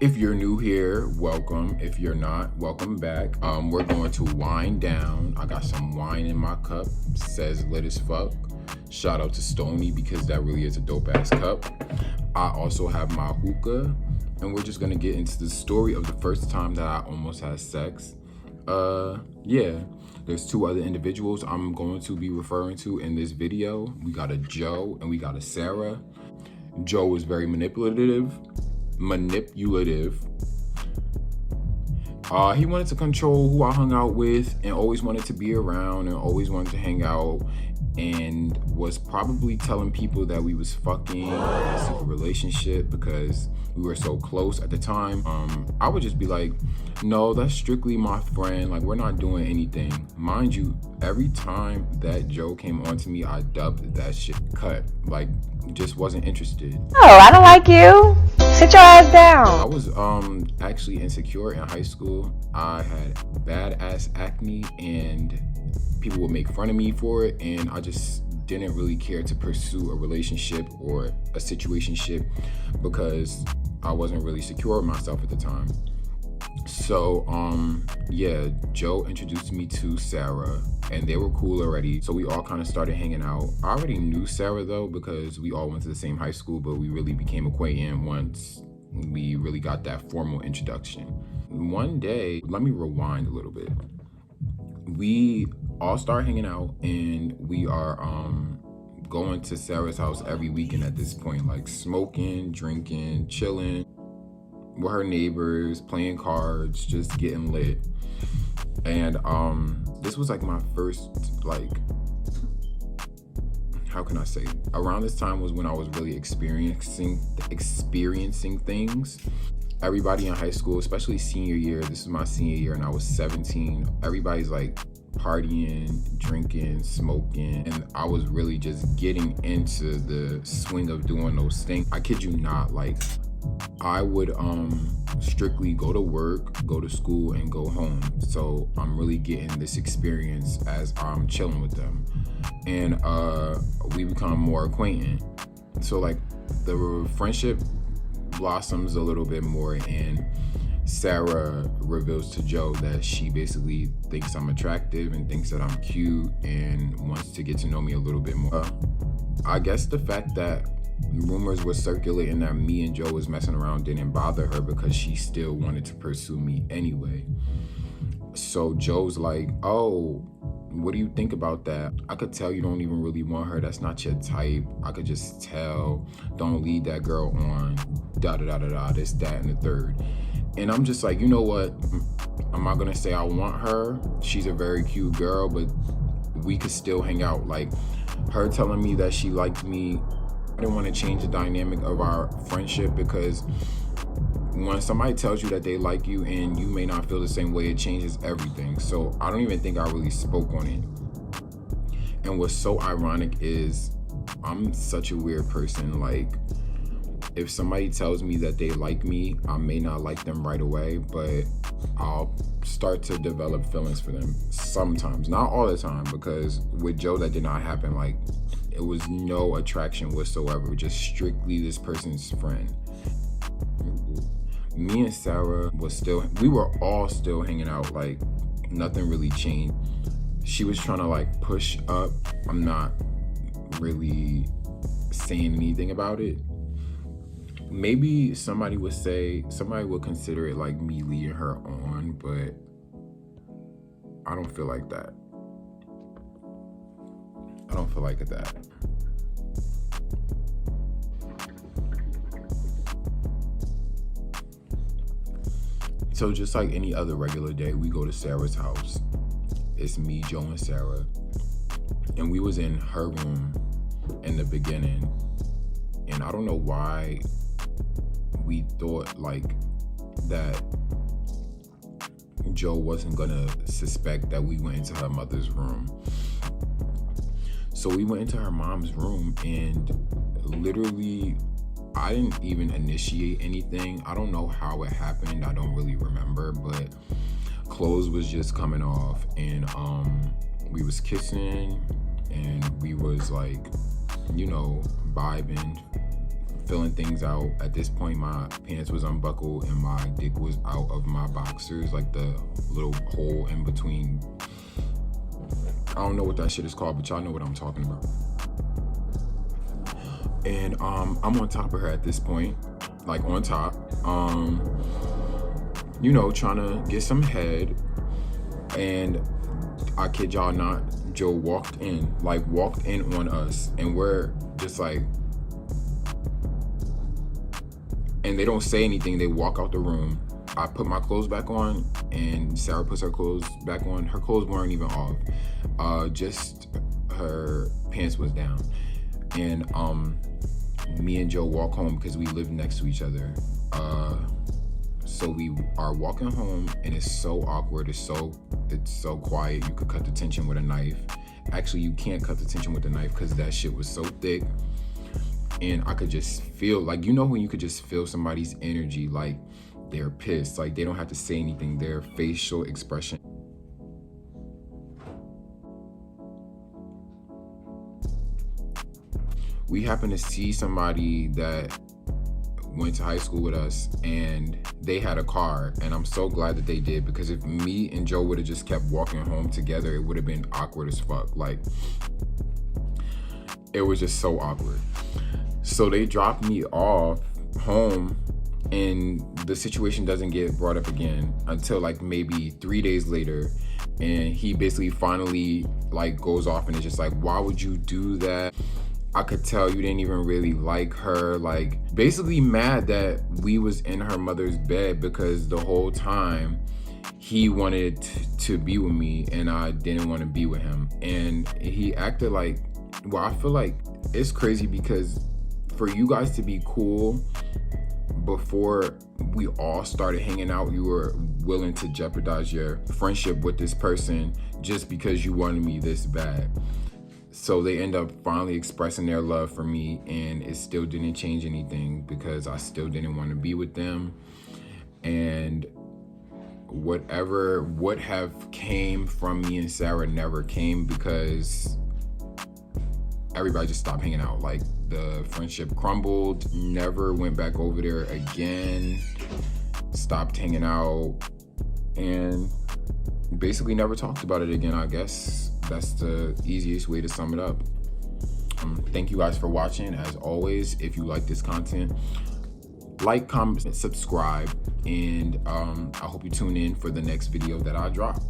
If you're new here, welcome. If you're not, welcome back. We're going to wind down. I got some wine in my cup. Says lit as fuck. Shout out to Stony because that really is a dope ass cup. I also have my hookah, and we're just gonna get into the story of the first time that I almost had sex. Yeah. There's two other individuals I'm going to be referring to in this video. We got a Joe and we got a Sarah. Joe was very manipulative. He wanted to control who I hung out with and always wanted to be around and always wanted to hang out, and was probably telling people that we was fucking a secret relationship because we were so close at the time. I would just be like, no, that's strictly my friend. Like, we're not doing anything. Mind you, every time that Joe came on to me, I dubbed that shit cut. Like, just wasn't interested. Oh, I don't like you. Sit your ass down. I was actually insecure in high school. I had bad ass acne and people would make fun of me for it, and I just didn't really care to pursue a relationship or a situationship because I wasn't really secure with myself at the time. So yeah, Joe introduced me to Sarah and they were cool already, so we all kind of started hanging out. I already knew Sarah though because we all went to the same high school, but we really became acquainted once we really got that formal introduction. One day, let me rewind a little bit. We all start hanging out and we are going to Sarah's house every weekend at this point, like smoking, drinking, chilling with her neighbors, playing cards, just getting lit. And this was like my first, like, how can I say, around this time was when I was really experiencing things. Everybody in high school, especially senior year, this is my senior year and I was 17, everybody's like partying, drinking, smoking, and I was really just getting into the swing of doing those things. I kid you not, like, I would strictly go to work, go to school, and go home. So I'm really getting this experience as I'm chilling with them. And we become more acquainted. So like the friendship blossoms a little bit more, and Sarah reveals to Joe that she basically thinks I'm attractive and thinks that I'm cute and wants to get to know me a little bit more. I guess the fact that rumors were circulating that me and Joe was messing around didn't bother her because she still wanted to pursue me anyway. So Joe's like, oh, what do you think about that? I could tell you don't even really want her. That's not your type. I could just tell. Don't lead that girl on. This, that, and the third. And I'm just like, you know what? I'm not gonna say I want her. She's a very cute girl, but we could still hang out. Like, her telling me that she liked me, I didn't want to change the dynamic of our friendship, because when somebody tells you that they like you and you may not feel the same way, it changes everything. So I don't even think I really spoke on it. And what's so ironic is I'm such a weird person. Like, if somebody tells me that they like me, I may not like them right away, but I'll start to develop feelings for them sometimes, not all the time, because with Joe that did not happen. Like, it was no attraction whatsoever, just strictly this person's friend. Me and Sarah we were all still hanging out, like nothing really changed. She was trying to like push up. I'm not really saying anything about it. Maybe somebody would consider it like me leading her on, but I don't feel like that. I don't feel like that. So just like any other regular day, we go to Sarah's house. It's me, Joe, and Sarah. And we was in her room in the beginning. And I don't know why we thought like that Joe wasn't gonna suspect that we went into her mother's room. So we went into her mom's room, and literally I didn't even initiate anything. I don't know how it happened. I don't really remember, but clothes was just coming off, and we was kissing, and we was like, you know, vibing, filling things out. At this point, my pants was unbuckled and my dick was out of my boxers, like the little hole in between. I don't know what that shit is called, but y'all know what I'm talking about. And I'm on top of her at this point, like on top, you know, trying to get some head. And I kid y'all not, Joe walked in on us, and we're just like, and they don't say anything. They walk out the room. I put my clothes back on, and Sarah puts her clothes back on. Her clothes weren't even off. Just her pants was down. And me and Joe walk home because we live next to each other. So we are walking home, and it's so awkward. It's so quiet. You could cut the tension with a knife. Actually, you can't cut the tension with a knife because that shit was so thick. And I could just feel, like, you know when you could just feel somebody's energy, like they're pissed, like they don't have to say anything, their facial expression. We happened to see somebody that went to high school with us, and they had a car, and I'm so glad that they did, because if me and Joe would have just kept walking home together, it would have been awkward as fuck. Like, it was just so awkward. So they dropped me off home, and the situation doesn't get brought up again until like maybe 3 days later. And he basically finally like goes off and is just like, why would you do that? I could tell you didn't even really like her. Like, basically mad that we was in her mother's bed, because the whole time he wanted to be with me and I didn't want to be with him. And he acted like, well, I feel like it's crazy because for you guys to be cool before we all started hanging out, you were willing to jeopardize your friendship with this person just because you wanted me this bad. So they end up finally expressing their love for me, and it still didn't change anything because I still didn't want to be with them. And whatever would have came from me and Sarah never came, because everybody just stopped hanging out. Like, the friendship crumbled, never went back over there again, stopped hanging out, and basically never talked about it again. I guess that's the easiest way to sum it up. Thank you guys for watching. As always, if you like this content, like, comment, subscribe, and I hope you tune in for the next video that I drop.